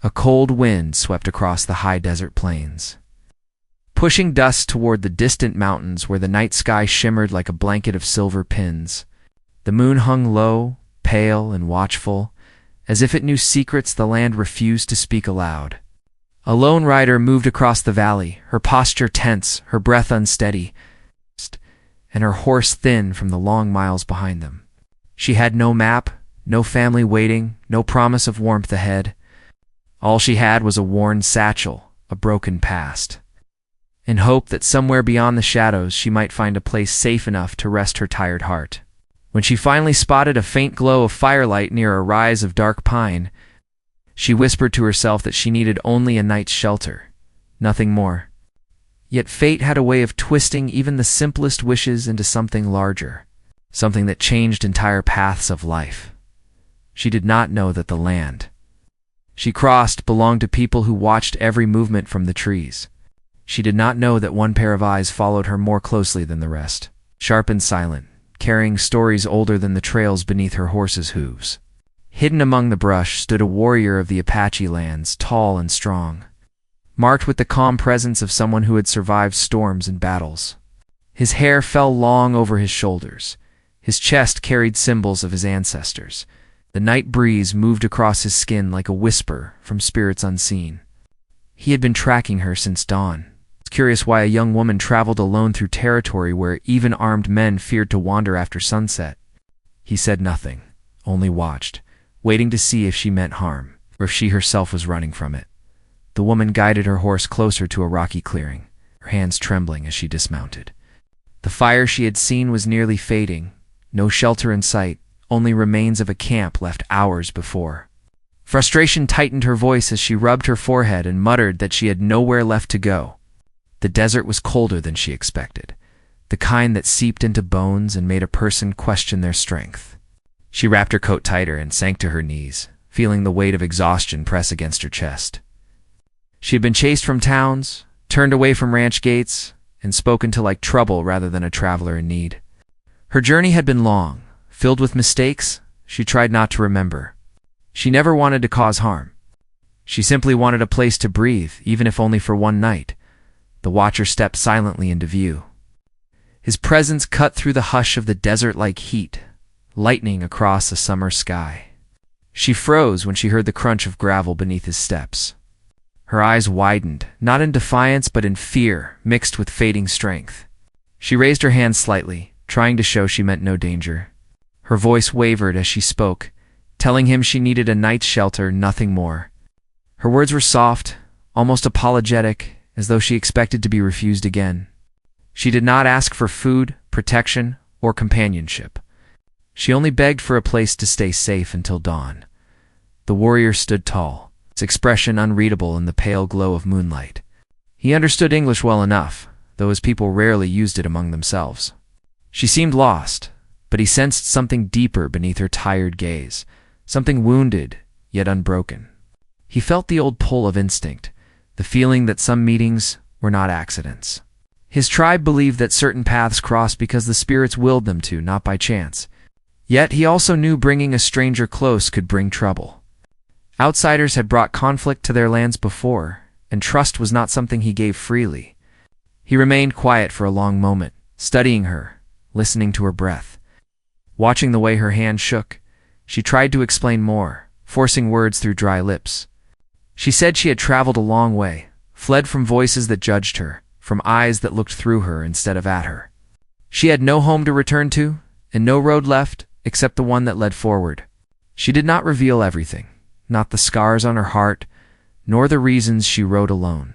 A cold wind swept across the high desert plains, pushing dust toward the distant mountains where the night sky shimmered like a blanket of silver pins. The moon hung low, pale and watchful, as if it knew secrets the land refused to speak aloud. A lone rider moved across the valley, her posture tense, her breath unsteady, and her horse thin from the long miles behind them. She had no map, no family waiting, no promise of warmth ahead. All she had was a worn satchel, a broken past, and hope that somewhere beyond the shadows she might find a place safe enough to rest her tired heart. When she finally spotted a faint glow of firelight near a rise of dark pine, she whispered to herself that she needed only a night's shelter, nothing more. Yet fate had a way of twisting even the simplest wishes into something larger, something that changed entire paths of life. She did not know that the land she crossed belonged to people who watched every movement from the trees. She did not know that one pair of eyes followed her more closely than the rest, sharp and silent, carrying stories older than the trails beneath her horse's hooves. Hidden among the brush stood a warrior of the Apache lands, tall and strong, marked with the calm presence of someone who had survived storms and battles. His hair fell long over his shoulders. His chest carried symbols of his ancestors. The night breeze moved across his skin like a whisper from spirits unseen. He had been tracking her since dawn. It's curious why a young woman traveled alone through territory where even armed men feared to wander after sunset. He said nothing, only watched, waiting to see if she meant harm, or if she herself was running from it. The woman guided her horse closer to a rocky clearing, her hands trembling as she dismounted. The fire she had seen was nearly fading, no shelter in sight, only remains of a camp left hours before. Frustration tightened her voice as she rubbed her forehead and muttered that she had nowhere left to go. The desert was colder than she expected, the kind that seeped into bones and made a person question their strength. She wrapped her coat tighter and sank to her knees, feeling the weight of exhaustion press against her chest. She had been chased from towns, turned away from ranch gates, and spoken to like trouble rather than a traveler in need. Her journey had been long, filled with mistakes she tried not to remember. She never wanted to cause harm. She simply wanted a place to breathe, even if only for one night. The watcher stepped silently into view. His presence cut through the hush of the desert-like heat, lightning across a summer sky. She froze when she heard the crunch of gravel beneath his steps. Her eyes widened, not in defiance but in fear, mixed with fading strength. She raised her hand slightly, trying to show she meant no danger. Her voice wavered as she spoke, telling him she needed a night's shelter, nothing more. Her words were soft, almost apologetic, as though she expected to be refused again. She did not ask for food, protection, or companionship. She only begged for a place to stay safe until dawn. The warrior stood tall, its expression unreadable in the pale glow of moonlight. He understood English well enough, though his people rarely used it among themselves. She seemed lost, but he sensed something deeper beneath her tired gaze, something wounded, yet unbroken. He felt the old pull of instinct, the feeling that some meetings were not accidents. His tribe believed that certain paths crossed because the spirits willed them to, not by chance. Yet he also knew bringing a stranger close could bring trouble. Outsiders had brought conflict to their lands before, and trust was not something he gave freely. He remained quiet for a long moment, studying her, listening to her breath. Watching the way her hand shook, she tried to explain more, forcing words through dry lips. She said she had traveled a long way, fled from voices that judged her, from eyes that looked through her instead of at her. She had no home to return to, and no road left except the one that led forward. She did not reveal everything, not the scars on her heart, nor the reasons she rode alone.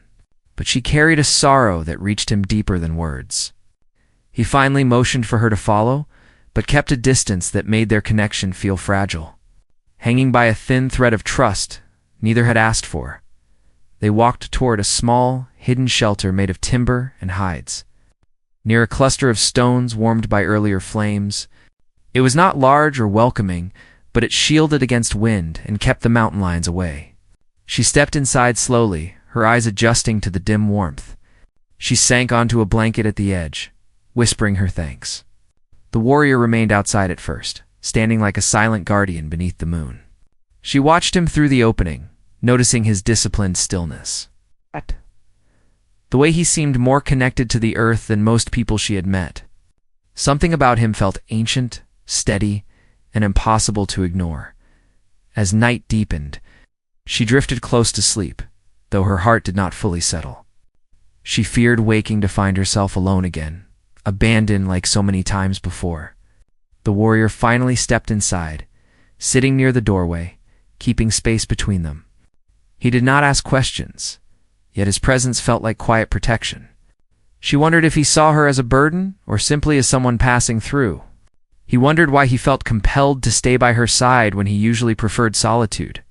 But she carried a sorrow that reached him deeper than words. He finally motioned for her to follow, but kept a distance that made their connection feel fragile. Hanging by a thin thread of trust neither had asked for, they walked toward a small, hidden shelter made of timber and hides. Near a cluster of stones warmed by earlier flames, it was not large or welcoming, but it shielded against wind and kept the mountain lions away. She stepped inside slowly, her eyes adjusting to the dim warmth. She sank onto a blanket at the edge, whispering her thanks. The warrior remained outside at first, standing like a silent guardian beneath the moon. She watched him through the opening, noticing his disciplined stillness. The way he seemed more connected to the earth than most people she had met. Something about him felt ancient, steady, and impossible to ignore. As night deepened, she drifted close to sleep, though her heart did not fully settle. She feared waking to find herself alone again, abandoned like so many times before. The warrior finally stepped inside, sitting near the doorway, keeping space between them. He did not ask questions, yet his presence felt like quiet protection. She wondered if he saw her as a burden or simply as someone passing through. He wondered why he felt compelled to stay by her side when he usually preferred solitude.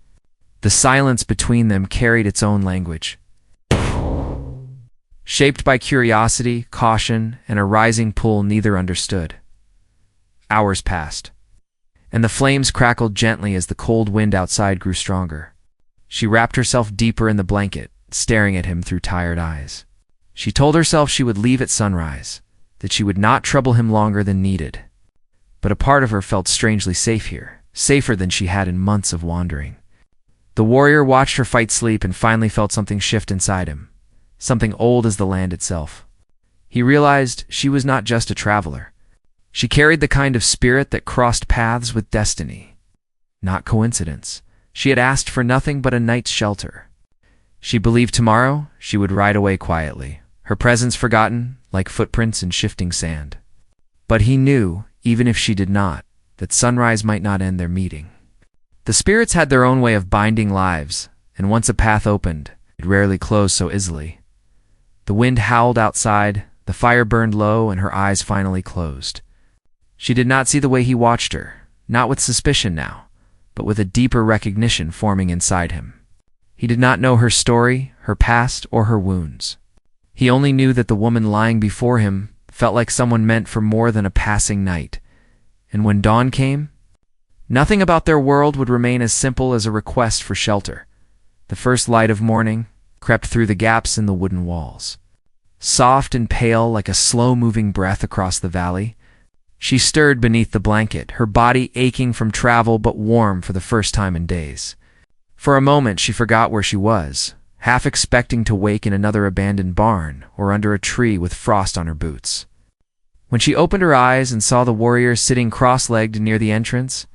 The silence between them carried its own language. Shaped by curiosity, caution, and a rising pull neither understood. Hours passed, and the flames crackled gently as the cold wind outside grew stronger. She wrapped herself deeper in the blanket, staring at him through tired eyes. She told herself she would leave at sunrise, that she would not trouble him longer than needed. But a part of her felt strangely safe here, safer than she had in months of wandering. The warrior watched her fight sleep and finally felt something shift inside him, something old as the land itself. He realized she was not just a traveler. She carried the kind of spirit that crossed paths with destiny. Not coincidence. She had asked for nothing but a night's shelter. She believed tomorrow she would ride away quietly, her presence forgotten, like footprints in shifting sand. But he knew, even if she did not, that sunrise might not end their meeting. The spirits had their own way of binding lives, and once a path opened, it rarely closed so easily. The wind howled outside, the fire burned low, and her eyes finally closed. She did not see the way he watched her, not with suspicion now, but with a deeper recognition forming inside him. He did not know her story, her past, or her wounds. He only knew that the woman lying before him felt like someone meant for more than a passing night. And when dawn came, nothing about their world would remain as simple as a request for shelter. The first light of morning crept through the gaps in the wooden walls. Soft and pale like a slow-moving breath across the valley, she stirred beneath the blanket, her body aching from travel but warm for the first time in days. For a moment she forgot where she was, half expecting to wake in another abandoned barn or under a tree with frost on her boots. When she opened her eyes and saw the warrior sitting cross-legged near the entrance,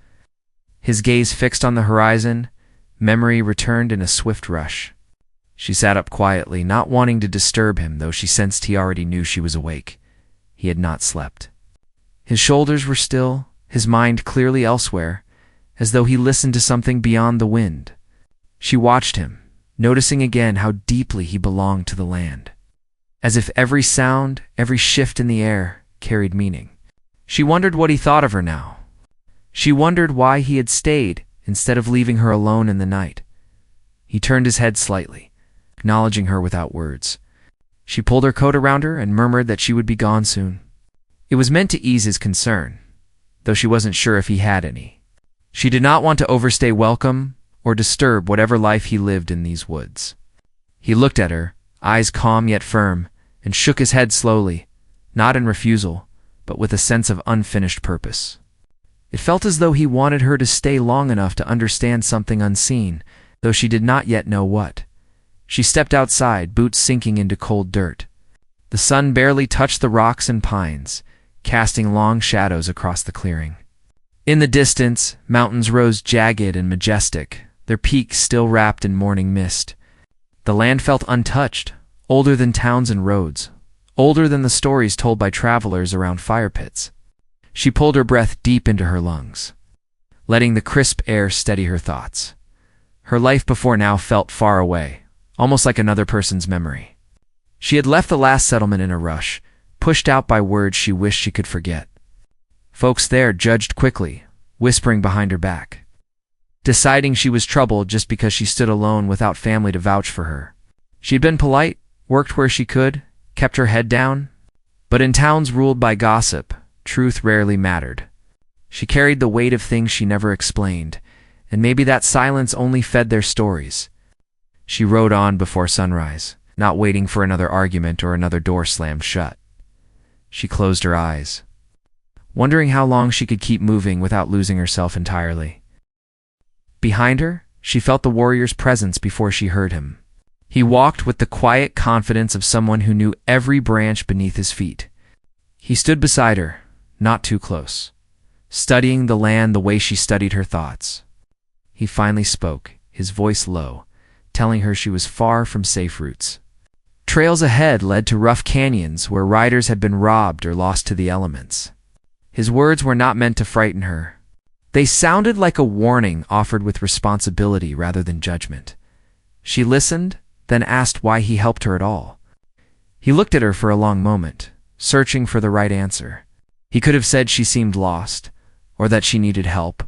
his gaze fixed on the horizon, memory returned in a swift rush. She sat up quietly, not wanting to disturb him, though she sensed he already knew she was awake. He had not slept. His shoulders were still, his mind clearly elsewhere, as though he listened to something beyond the wind. She watched him, noticing again how deeply he belonged to the land. As if every sound, every shift in the air, carried meaning. She wondered what he thought of her now. She wondered why he had stayed instead of leaving her alone in the night. He turned his head slightly, acknowledging her without words. She pulled her coat around her and murmured that she would be gone soon. It was meant to ease his concern, though she wasn't sure if he had any. She did not want to overstay welcome or disturb whatever life he lived in these woods. He looked at her, eyes calm yet firm, and shook his head slowly, not in refusal, but with a sense of unfinished purpose. It felt as though he wanted her to stay long enough to understand something unseen, though she did not yet know what. She stepped outside, boots sinking into cold dirt. The sun barely touched the rocks and pines, casting long shadows across the clearing. In the distance, mountains rose jagged and majestic, their peaks still wrapped in morning mist. The land felt untouched, older than towns and roads, older than the stories told by travelers around fire pits. She pulled her breath deep into her lungs, letting the crisp air steady her thoughts. Her life before now felt far away, almost like another person's memory. She had left the last settlement in a rush, pushed out by words she wished she could forget. Folks there judged quickly, whispering behind her back, deciding she was troubled just because she stood alone without family to vouch for her. She had been polite, worked where she could, kept her head down, but in towns ruled by gossip, truth rarely mattered. She carried the weight of things she never explained, and maybe that silence only fed their stories. She rode on before sunrise, not waiting for another argument or another door slammed shut. She closed her eyes, wondering how long she could keep moving without losing herself entirely. Behind her, She felt the warrior's presence before she heard him. He walked with the quiet confidence of someone who knew every branch beneath his feet. He stood beside her, not too close, studying the land the way she studied her thoughts. He finally spoke, his voice low, telling her she was far from safe routes. Trails ahead led to rough canyons where riders had been robbed or lost to the elements. His words were not meant to frighten her. They sounded like a warning offered with responsibility rather than judgment. She listened, then asked why he helped her at all. He looked at her for a long moment, searching for the right answer. He could have said she seemed lost, or that she needed help,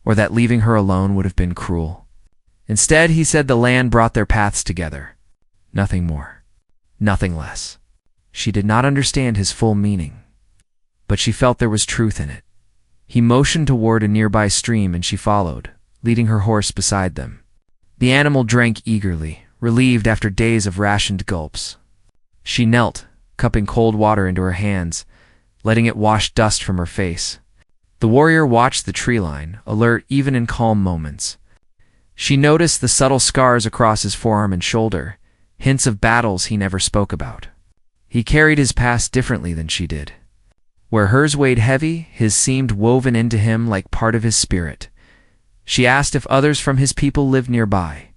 or that leaving her alone would have been cruel. Instead, he said the land brought their paths together. Nothing more. Nothing less. She did not understand his full meaning, but she felt there was truth in it. He motioned toward a nearby stream and she followed, leading her horse beside them. The animal drank eagerly, relieved after days of rationed gulps. She knelt, cupping cold water into her hands, letting it wash dust from her face. The warrior watched the tree line, alert even in calm moments. She noticed the subtle scars across his forearm and shoulder, hints of battles he never spoke about. He carried his past differently than she did. Where hers weighed heavy, his seemed woven into him like part of his spirit. She asked if others from his people lived nearby.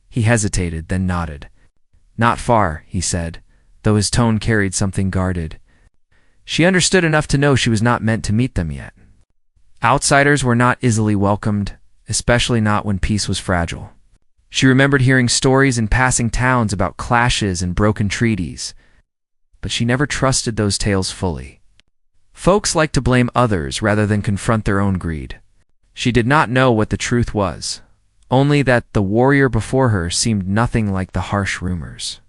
He hesitated, then nodded. Not far, he said, though his tone carried something guarded. She understood enough to know she was not meant to meet them yet. Outsiders were not easily welcomed, especially not when peace was fragile. She remembered hearing stories in passing towns about clashes and broken treaties, but she never trusted those tales fully. Folks liked to blame others rather than confront their own greed. She did not know what the truth was, only that the warrior before her seemed nothing like the harsh rumors.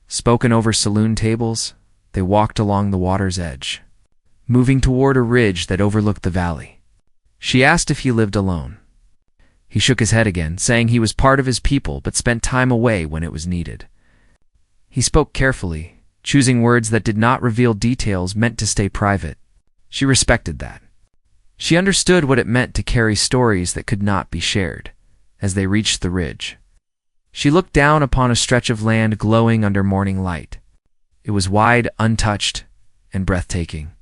Spoken over saloon tables, they walked along the water's edge, moving toward a ridge that overlooked the valley. She asked if he lived alone. He shook his head again, saying he was part of his people but spent time away when it was needed. He spoke carefully, choosing words that did not reveal details meant to stay private. She respected that. She understood what it meant to carry stories that could not be shared. As they reached the ridge, she looked down upon a stretch of land glowing under morning light. It was wide, untouched, and breathtaking.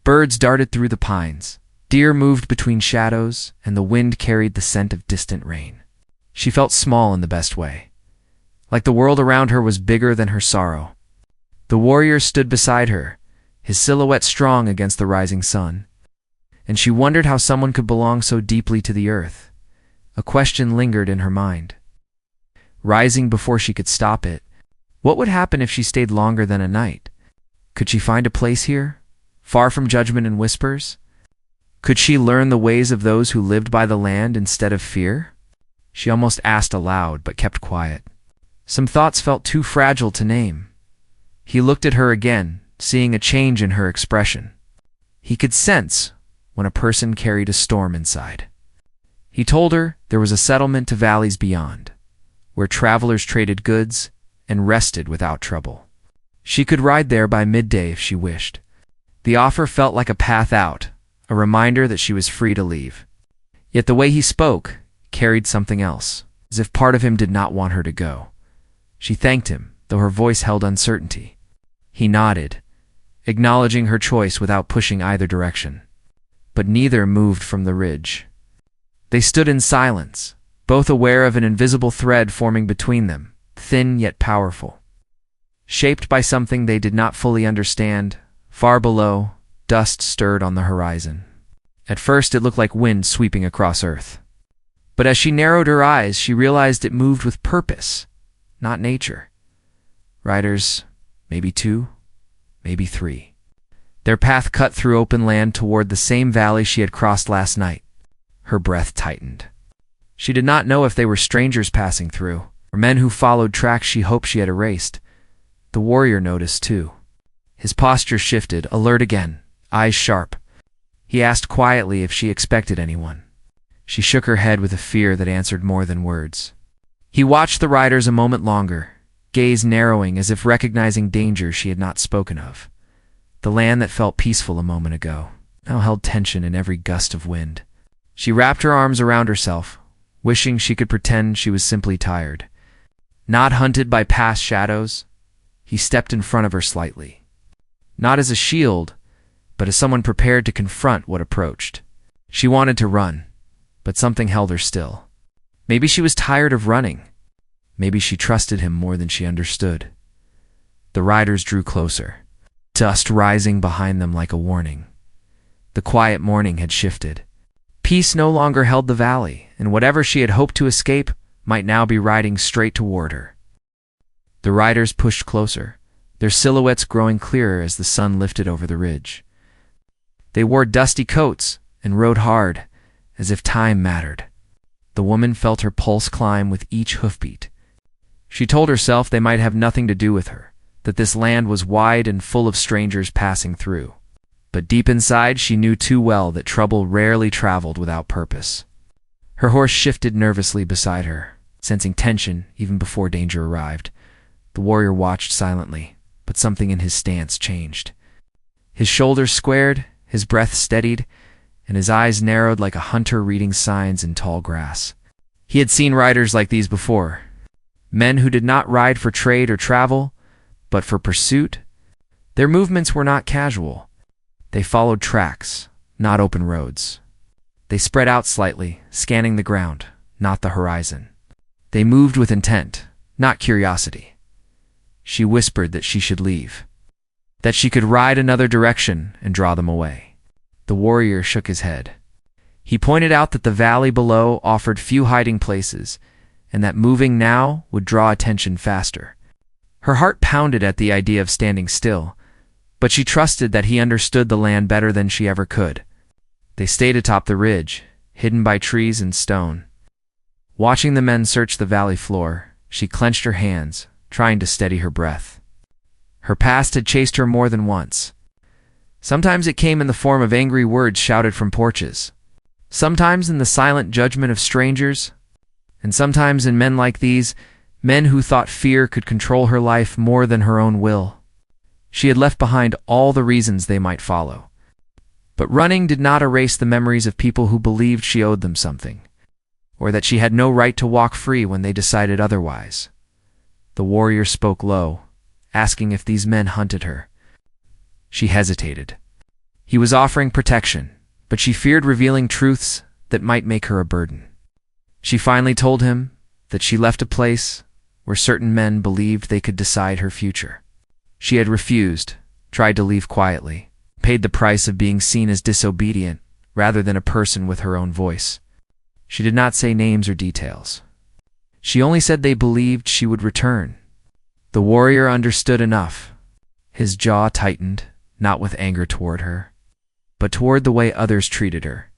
Birds darted through the pines. Deer moved between shadows, and the wind carried the scent of distant rain. She felt small in the best way, like the world around her was bigger than her sorrow. The warrior stood beside her, his silhouette strong against the rising sun, and she wondered how someone could belong so deeply to the earth. A question lingered in her mind, rising before she could stop it. What would happen if she stayed longer than a night? Could she find a place here, far from judgment and whispers? Could she learn the ways of those who lived by the land instead of fear? She almost asked aloud, but kept quiet. Some thoughts felt too fragile to name. He looked at her again, seeing a change in her expression. He could sense when a person carried a storm inside. He told her there was a settlement to valleys beyond, where travelers traded goods and rested without trouble. She could ride there by midday if she wished. The offer felt like a path out, a reminder that she was free to leave. Yet the way he spoke carried something else, as if part of him did not want her to go. She thanked him, though her voice held uncertainty. He nodded, acknowledging her choice without pushing either direction. But neither moved from the ridge. They stood in silence, both aware of an invisible thread forming between them, thin yet powerful. Shaped by something they did not fully understand, far below, dust stirred on the horizon. At first it looked like wind sweeping across Earth. But as she narrowed her eyes, she realized it moved with purpose, not nature. Riders, maybe 2, maybe 3. Their path cut through open land toward the same valley she had crossed last night. Her breath tightened. She did not know if they were strangers passing through, or men who followed tracks she hoped she had erased. The warrior noticed, too. His posture shifted, alert again, eyes sharp. He asked quietly if she expected anyone. She shook her head with a fear that answered more than words. He watched the riders a moment longer, gaze narrowing as if recognizing dangers she had not spoken of. The land that felt peaceful a moment ago now held tension in every gust of wind. She wrapped her arms around herself, wishing she could pretend she was simply tired. Not hunted by past shadows, he stepped in front of her slightly. Not as a shield, but as someone prepared to confront what approached. She wanted to run, but something held her still. Maybe she was tired of running. Maybe she trusted him more than she understood. The riders drew closer, dust rising behind them like a warning. The quiet morning had shifted. Peace no longer held the valley, and whatever she had hoped to escape might now be riding straight toward her. The riders pushed closer, their silhouettes growing clearer as the sun lifted over the ridge. They wore dusty coats and rode hard, as if time mattered. The woman felt her pulse climb with each hoofbeat. She told herself they might have nothing to do with her, that this land was wide and full of strangers passing through. But deep inside she knew too well that trouble rarely traveled without purpose. Her horse shifted nervously beside her, sensing tension even before danger arrived. The warrior watched silently, but something in his stance changed. His shoulders squared, his breath steadied, and his eyes narrowed like a hunter reading signs in tall grass. He had seen riders like these before. Men who did not ride for trade or travel, but for pursuit. Their movements were not casual. They followed tracks, not open roads. They spread out slightly, scanning the ground, not the horizon. They moved with intent, not curiosity. She whispered that she should leave, that she could ride another direction and draw them away. The warrior shook his head. He pointed out that the valley below offered few hiding places, and that moving now would draw attention faster. Her heart pounded at the idea of standing still, but she trusted that he understood the land better than she ever could. They stayed atop the ridge, hidden by trees and stone. Watching the men search the valley floor, she clenched her hands, trying to steady her breath. Her past had chased her more than once. Sometimes it came in the form of angry words shouted from porches, sometimes in the silent judgment of strangers, and sometimes in men like these, men who thought fear could control her life more than her own will. She had left behind all the reasons they might follow. But running did not erase the memories of people who believed she owed them something, or that she had no right to walk free when they decided otherwise. The warrior spoke low, asking if these men hunted her. She hesitated. He was offering protection, but she feared revealing truths that might make her a burden. She finally told him that she left a place where certain men believed they could decide her future. She had refused, tried to leave quietly, paid the price of being seen as disobedient rather than a person with her own voice. She did not say names or details. She only said they believed she would return. The warrior understood enough. His jaw tightened, not with anger toward her, but toward the way others treated her.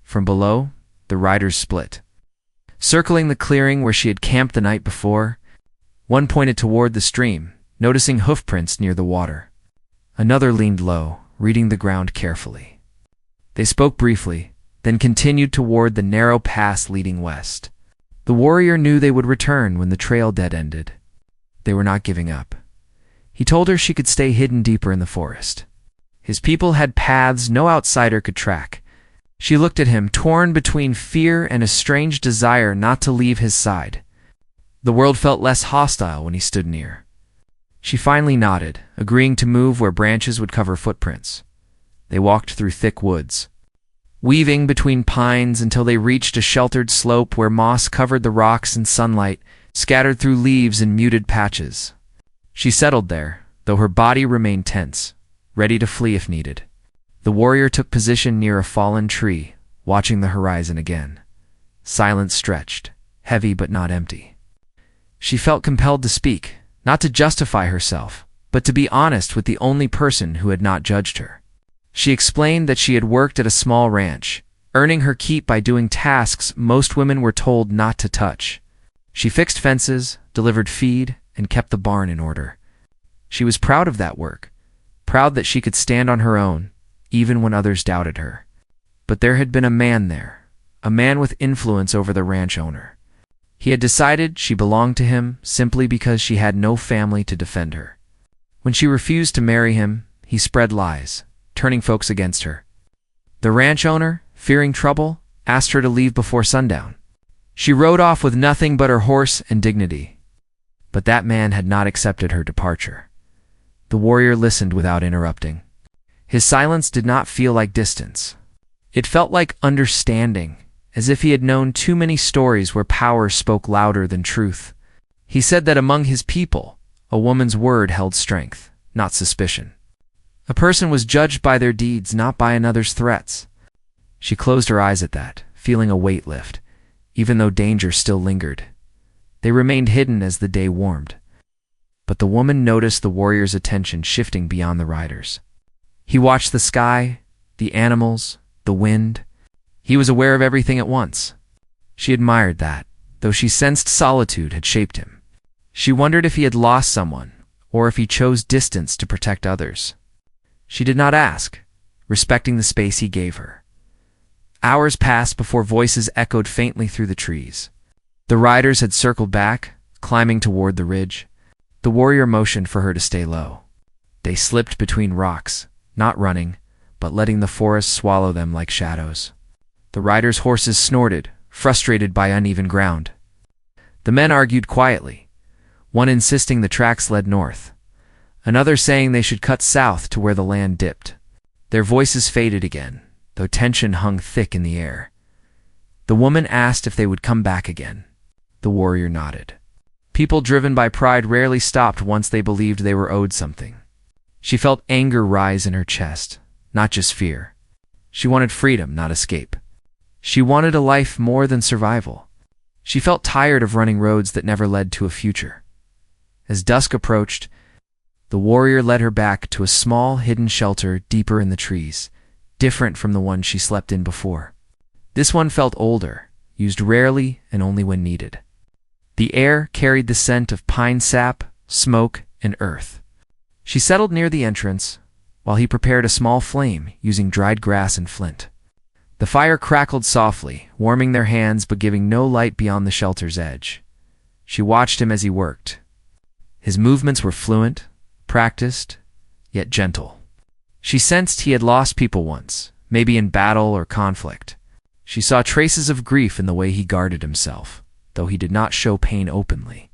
From below, the riders split. Circling the clearing where she had camped the night before, one pointed toward the stream, noticing hoofprints near the water. Another leaned low, reading the ground carefully. They spoke briefly, then continued toward the narrow pass leading west. The warrior knew they would return when the trail dead-ended. They were not giving up. He told her she could stay hidden deeper in the forest. His people had paths no outsider could track. She looked at him, torn between fear and a strange desire not to leave his side. The world felt less hostile when he stood near. She finally nodded, agreeing to move where branches would cover footprints. They walked through thick woods, weaving between pines until they reached a sheltered slope where moss covered the rocks and sunlight scattered through leaves in muted patches. She settled there, though her body remained tense, ready to flee if needed. The warrior took position near a fallen tree, watching the horizon again. Silence stretched, heavy but not empty. She felt compelled to speak, not to justify herself, but to be honest with the only person who had not judged her. She explained that she had worked at a small ranch, earning her keep by doing tasks most women were told not to touch. She fixed fences, delivered feed, and kept the barn in order. She was proud of that work, proud that she could stand on her own, even when others doubted her. But there had been a man there, a man with influence over the ranch owner. He had decided she belonged to him simply because she had no family to defend her. When she refused to marry him, he spread lies, turning folks against her. The ranch owner, fearing trouble, asked her to leave before sundown. She rode off with nothing but her horse and dignity. But that man had not accepted her departure. The warrior listened without interrupting. His silence did not feel like distance. It felt like understanding, as if he had known too many stories where power spoke louder than truth. He said that among his people, a woman's word held strength, not suspicion. A person was judged by their deeds, not by another's threats. She closed her eyes at that, feeling a weight lift, even though danger still lingered. They remained hidden as the day warmed. But the woman noticed the warrior's attention shifting beyond the riders. He watched the sky, the animals, the wind. He was aware of everything at once. She admired that, though she sensed solitude had shaped him. She wondered if he had lost someone, or if he chose distance to protect others. She did not ask, respecting the space he gave her. Hours passed before voices echoed faintly through the trees. The riders had circled back, climbing toward the ridge. The warrior motioned for her to stay low. They slipped between rocks, not running, but letting the forest swallow them like shadows. The riders' horses snorted, frustrated by uneven ground. The men argued quietly, one insisting the tracks led north, another saying they should cut south to where the land dipped. Their voices faded again, though tension hung thick in the air. The woman asked if they would come back again. The warrior nodded. People driven by pride rarely stopped once they believed they were owed something. She felt anger rise in her chest, not just fear. She wanted freedom, not escape. She wanted a life more than survival. She felt tired of running roads that never led to a future. As dusk approached, the warrior led her back to a small, hidden shelter deeper in the trees, different from the one she slept in before. This one felt older, used rarely and only when needed. The air carried the scent of pine sap, smoke, and earth. She settled near the entrance, while he prepared a small flame using dried grass and flint. The fire crackled softly, warming their hands but giving no light beyond the shelter's edge. She watched him as he worked. His movements were fluent, practiced, yet gentle. She sensed he had lost people once, maybe in battle or conflict. She saw traces of grief in the way he guarded himself, though he did not show pain openly.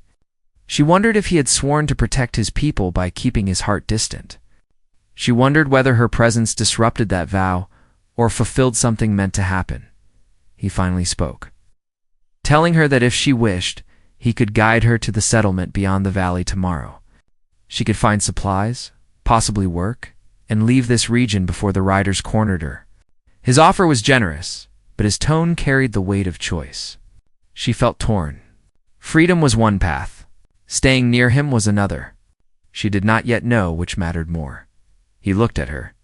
She wondered if he had sworn to protect his people by keeping his heart distant. She wondered whether her presence disrupted that vow or fulfilled something meant to happen. He finally spoke, telling her that if she wished, he could guide her to the settlement beyond the valley tomorrow. She could find supplies, possibly work, and leave this region before the riders cornered her. His offer was generous, but his tone carried the weight of choice. She felt torn. Freedom was one path. Staying near him was another. She did not yet know which mattered more. He looked at her,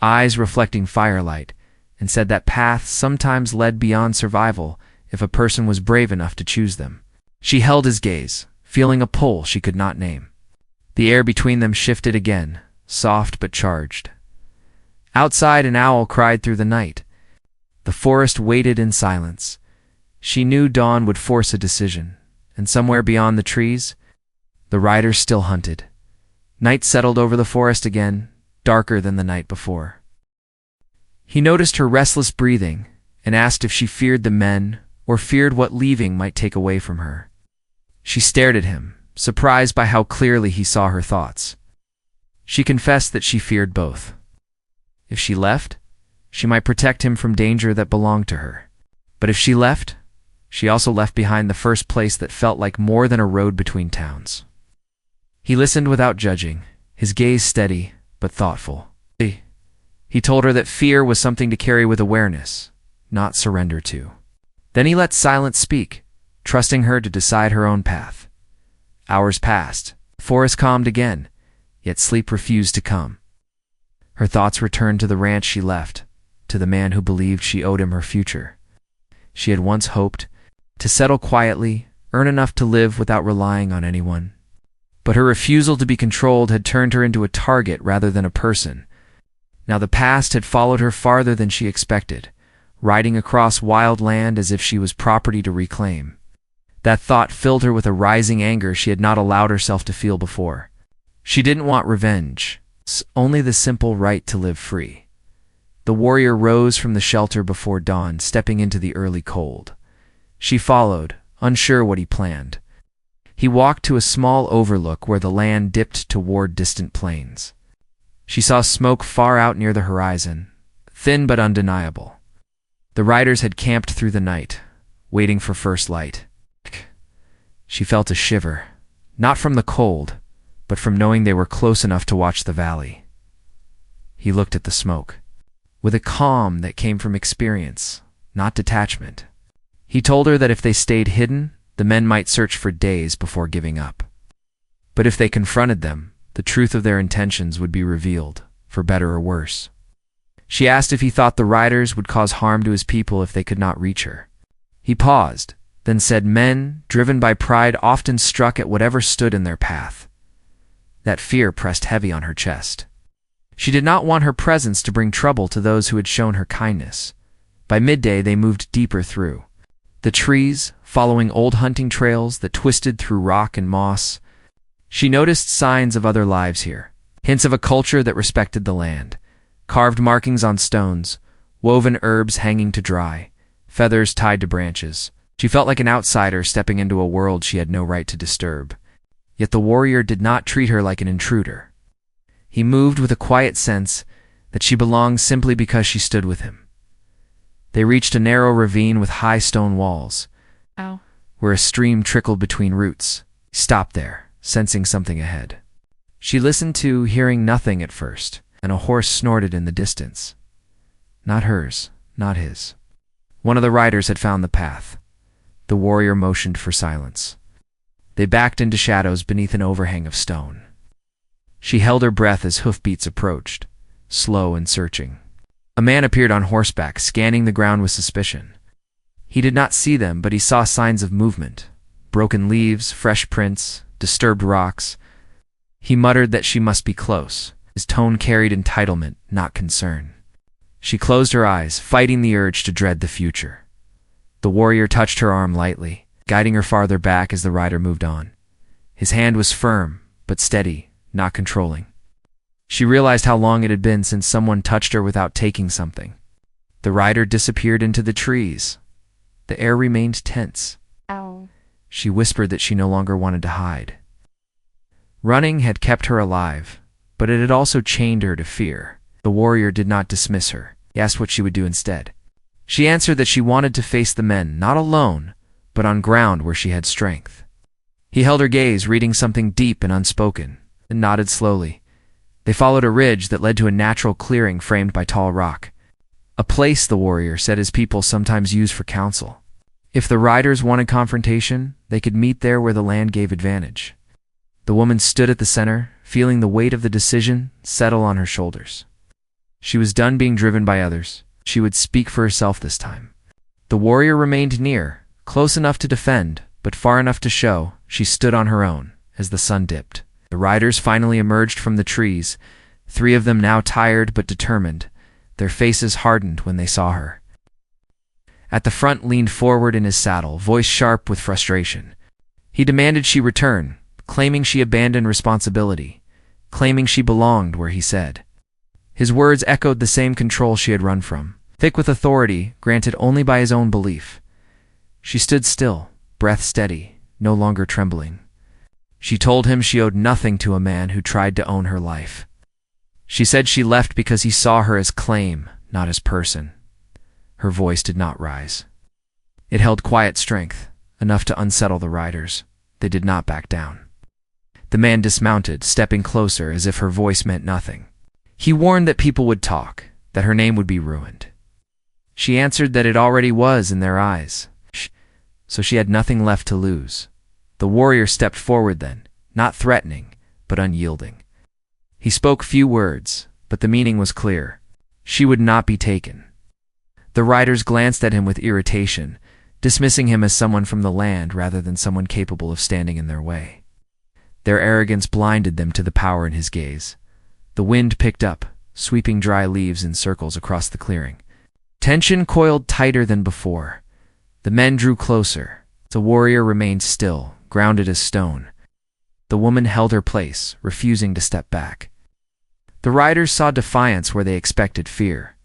eyes reflecting firelight, and said that paths sometimes led beyond survival if a person was brave enough to choose them. She held his gaze, feeling a pull she could not name. The air between them shifted again, soft but charged. Outside, an owl cried through the night. The forest waited in silence. She knew dawn would force a decision, and somewhere beyond the trees, the riders still hunted. Night settled over the forest again, darker than the night before. He noticed her restless breathing and asked if she feared the men or feared what leaving might take away from her. She stared at him, surprised by how clearly he saw her thoughts. She confessed that she feared both. If she left, she might protect him from danger that belonged to her. But if she left, she also left behind the first place that felt like more than a road between towns. He listened without judging, his gaze steady but thoughtful. He told her that fear was something to carry with awareness, not surrender to. Then he let silence speak, trusting her to decide her own path. Hours passed. The forest calmed again, yet sleep refused to come. Her thoughts returned to the ranch she left, to the man who believed she owed him her future. She had once hoped to settle quietly, earn enough to live without relying on anyone. But her refusal to be controlled had turned her into a target rather than a person. Now the past had followed her farther than she expected, riding across wild land as if she was property to reclaim. That thought filled her with a rising anger she had not allowed herself to feel before. She didn't want revenge, only the simple right to live free. The warrior rose from the shelter before dawn, stepping into the early cold. She followed, unsure what he planned. He walked to a small overlook where the land dipped toward distant plains. She saw smoke far out near the horizon, thin but undeniable. The riders had camped through the night, waiting for first light. She felt a shiver, not from the cold, but from knowing they were close enough to watch the valley. He looked at the smoke, with a calm that came from experience, not detachment. He told her that if they stayed hidden, the men might search for days before giving up. But if they confronted them, the truth of their intentions would be revealed, for better or worse. She asked if he thought the riders would cause harm to his people if they could not reach her. He paused, then said men, driven by pride, often struck at whatever stood in their path. That fear pressed heavy on her chest. She did not want her presence to bring trouble to those who had shown her kindness. By midday they moved deeper through the trees, following old hunting trails that twisted through rock and moss. She noticed signs of other lives here, hints of a culture that respected the land, carved markings on stones, woven herbs hanging to dry, feathers tied to branches. She felt like an outsider stepping into a world she had no right to disturb. Yet the warrior did not treat her like an intruder. He moved with a quiet sense that she belonged simply because she stood with him. They reached a narrow ravine with high stone walls, where a stream trickled between roots. He stopped there, sensing something ahead. She listened to, hearing nothing at first, and a horse snorted in the distance. Not hers, not his. One of the riders had found the path. The warrior motioned for silence. They backed into shadows beneath an overhang of stone. She held her breath as hoofbeats approached, slow and searching. A man appeared on horseback, scanning the ground with suspicion. He did not see them, but he saw signs of movement, broken leaves, fresh prints, disturbed rocks. He muttered that she must be close. His tone carried entitlement, not concern. She closed her eyes, fighting the urge to dread the future. The warrior touched her arm lightly, guiding her farther back as the rider moved on. His hand was firm, but steady, not controlling. She realized how long it had been since someone touched her without taking something. The rider disappeared into the trees. The air remained tense. Ow. She whispered that she no longer wanted to hide. Running had kept her alive, but it had also chained her to fear. The warrior did not dismiss her. He asked what she would do instead. She answered that she wanted to face the men, not alone, but on ground where she had strength. He held her gaze, reading something deep and unspoken, and nodded slowly. They followed a ridge that led to a natural clearing framed by tall rock. A place, the warrior said, his people sometimes used for counsel. If the riders wanted confrontation, they could meet there where the land gave advantage. The woman stood at the center, feeling the weight of the decision settle on her shoulders. She was done being driven by others. She would speak for herself this time. The warrior remained near, close enough to defend, but far enough to show she stood on her own as the sun dipped. The riders finally emerged from the trees, 3 of them now tired but determined. Their faces hardened when they saw her. At the front leaned forward in his saddle, voice sharp with frustration. He demanded she return, claiming she abandoned responsibility, claiming she belonged where he said. His words echoed the same control she had run from, thick with authority granted only by his own belief. She stood still, breath steady, no longer trembling. She told him she owed nothing to a man who tried to own her life. She said she left because he saw her as claim, not as person. Her voice did not rise. It held quiet strength, enough to unsettle the riders. They did not back down. The man dismounted, stepping closer as if her voice meant nothing. He warned that people would talk, that her name would be ruined. She answered that it already was in their eyes, so she had nothing left to lose. The warrior stepped forward then, not threatening, but unyielding. He spoke few words, but the meaning was clear. She would not be taken. The riders glanced at him with irritation, dismissing him as someone from the land rather than someone capable of standing in their way. Their arrogance blinded them to the power in his gaze. The wind picked up, sweeping dry leaves in circles across the clearing. Tension coiled tighter than before. The men drew closer. The warrior remained still, grounded as stone. The woman held her place, refusing to step back. The riders saw defiance where they expected fear.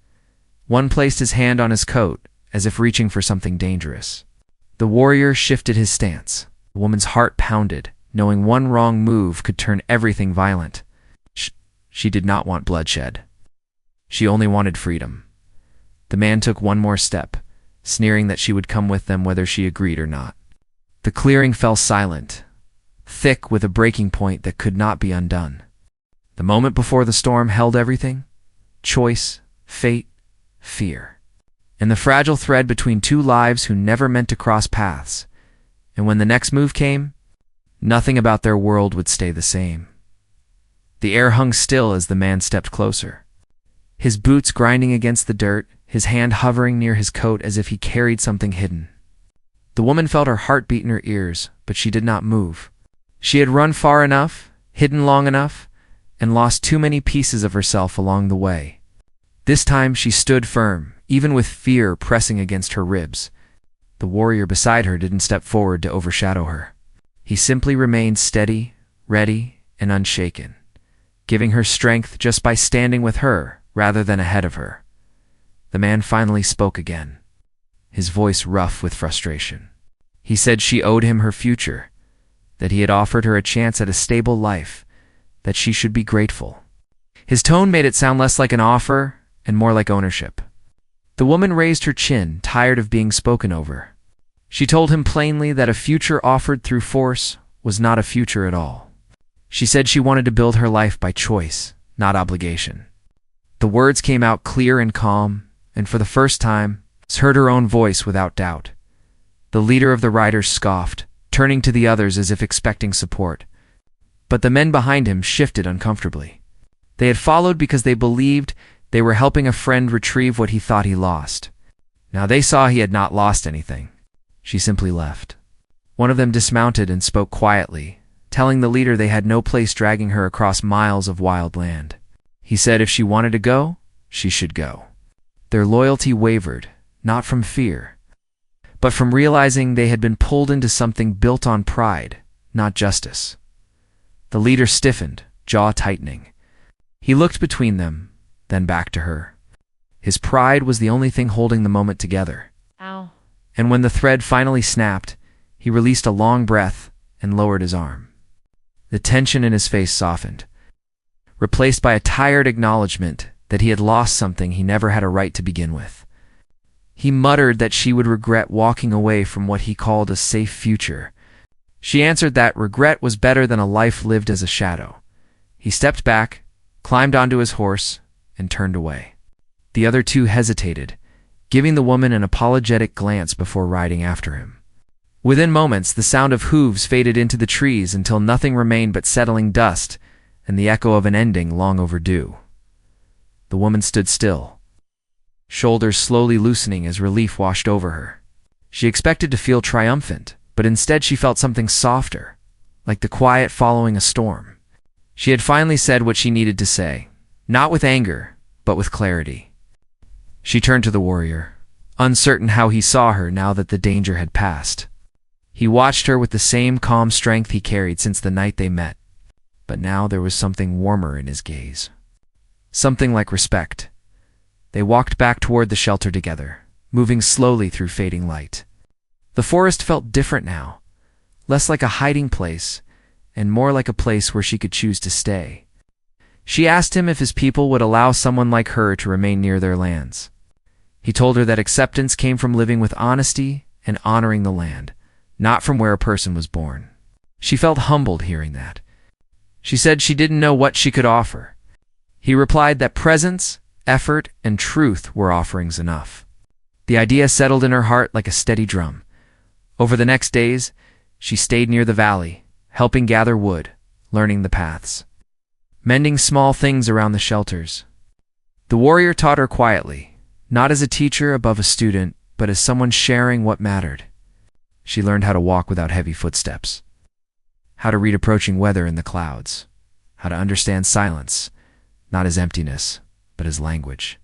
One placed his hand on his coat, as if reaching for something dangerous. The warrior shifted his stance. The woman's heart pounded, knowing one wrong move could turn everything violent. She did not want bloodshed. She only wanted freedom. The man took one more step, sneering that she would come with them whether she agreed or not. The clearing fell silent, thick with a breaking point that could not be undone. The moment before the storm held everything: choice, fate, fear, and the fragile thread between two lives who never meant to cross paths. And when the next move came, nothing about their world would stay the same. The air hung still as the man stepped closer, his boots grinding against the dirt, his hand hovering near his coat as if he carried something hidden. The woman felt her heart beat in her ears, but she did not move. She had run far enough, hidden long enough, and lost too many pieces of herself along the way. This time she stood firm, even with fear pressing against her ribs. The warrior beside her didn't step forward to overshadow her. He simply remained steady, ready, and unshaken, giving her strength just by standing with her rather than ahead of her. The man finally spoke again, his voice rough with frustration. He said she owed him her future, that he had offered her a chance at a stable life, that she should be grateful. His tone made it sound less like an offer and more like ownership. The woman raised her chin, tired of being spoken over. She told him plainly that a future offered through force was not a future at all. She said she wanted to build her life by choice, not obligation. The words came out clear and calm, and for the first time, heard her own voice without doubt. The leader of the riders scoffed, turning to the others as if expecting support. But the men behind him shifted uncomfortably. They had followed because they believed they were helping a friend retrieve what he thought he lost. Now they saw he had not lost anything. She simply left. One of them dismounted and spoke quietly, telling the leader they had no place dragging her across miles of wild land. He said if she wanted to go, she should go. Their loyalty wavered, not from fear, but from realizing they had been pulled into something built on pride, not justice. The leader stiffened, jaw tightening. He looked between them, then back to her. His pride was the only thing holding the moment together. Ow. And when the thread finally snapped, he released a long breath and lowered his arm. The tension in his face softened, replaced by a tired acknowledgement that he had lost something he never had a right to begin with. He muttered that she would regret walking away from what he called a safe future. She answered that regret was better than a life lived as a shadow. He stepped back, climbed onto his horse, and turned away. The other two hesitated, giving the woman an apologetic glance before riding after him. Within moments, the sound of hooves faded into the trees until nothing remained but settling dust and the echo of an ending long overdue. The woman stood still, shoulders slowly loosening as relief washed over her. She expected to feel triumphant, but instead she felt something softer, like the quiet following a storm. She had finally said what she needed to say, not with anger, but with clarity. She turned to the warrior, uncertain how he saw her now that the danger had passed. He watched her with the same calm strength he carried since the night they met, but now there was something warmer in his gaze. Something like respect. They walked back toward the shelter together, moving slowly through fading light. The forest felt different now, less like a hiding place, and more like a place where she could choose to stay. She asked him if his people would allow someone like her to remain near their lands. He told her that acceptance came from living with honesty and honoring the land, not from where a person was born. She felt humbled hearing that. She said she didn't know what she could offer. He replied that presence, effort, and truth were offerings enough. The idea settled in her heart like a steady drum. Over the next days, she stayed near the valley, helping gather wood, learning the paths, mending small things around the shelters. The warrior taught her quietly, not as a teacher above a student, but as someone sharing what mattered. She learned how to walk without heavy footsteps, how to read approaching weather in the clouds, how to understand silence, not as emptiness, but as language.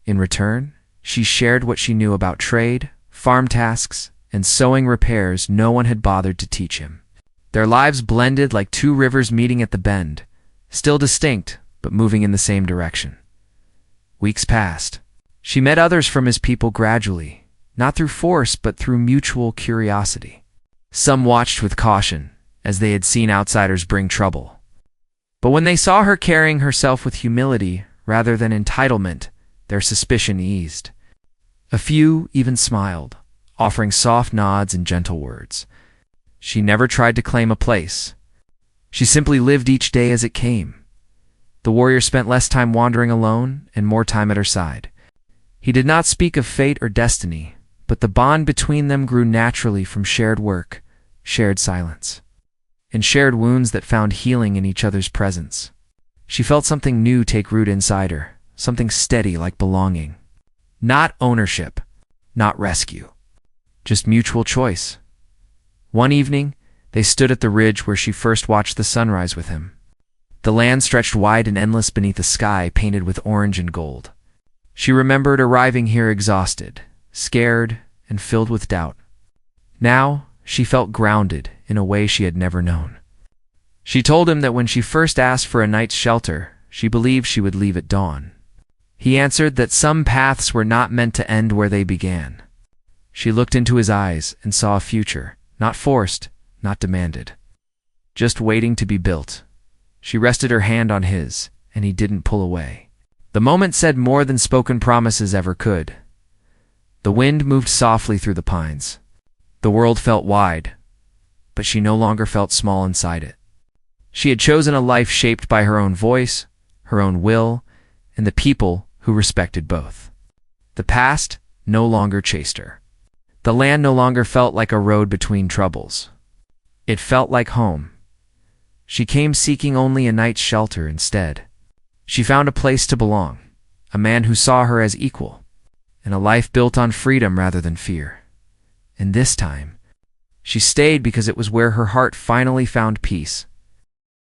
In return, she shared what she knew about trade, farm tasks, and sewing repairs no one had bothered to teach him. Their lives blended like two rivers meeting at the bend, still distinct, but moving in the same direction. Weeks passed. She met others from his people gradually, not through force but through mutual curiosity. Some watched with caution, as they had seen outsiders bring trouble. But when they saw her carrying herself with humility rather than entitlement, their suspicion eased. A few even smiled, offering soft nods and gentle words. She never tried to claim a place. She simply lived each day as it came. The warrior spent less time wandering alone and more time at her side. He did not speak of fate or destiny, but the bond between them grew naturally from shared work, shared silence, and shared wounds that found healing in each other's presence. She felt something new take root inside her, something steady like belonging. Not ownership, not rescue, just mutual choice. One evening, they stood at the ridge where she first watched the sunrise with him. The land stretched wide and endless beneath a sky painted with orange and gold. She remembered arriving here exhausted, scared, and filled with doubt. Now, she felt grounded in a way she had never known. She told him that when she first asked for a night's shelter, she believed she would leave at dawn. He answered that some paths were not meant to end where they began. She looked into his eyes and saw a future, not forced, not demanded, just waiting to be built. She rested her hand on his, and he didn't pull away. The moment said more than spoken promises ever could. The wind moved softly through the pines. The world felt wide, but she no longer felt small inside it. She had chosen a life shaped by her own voice, her own will, and the people who respected both. The past no longer chased her. The land no longer felt like a road between troubles. It felt like home. She came seeking only a night's shelter instead. She found a place to belong, a man who saw her as equal, and a life built on freedom rather than fear. And this time, she stayed because it was where her heart finally found peace,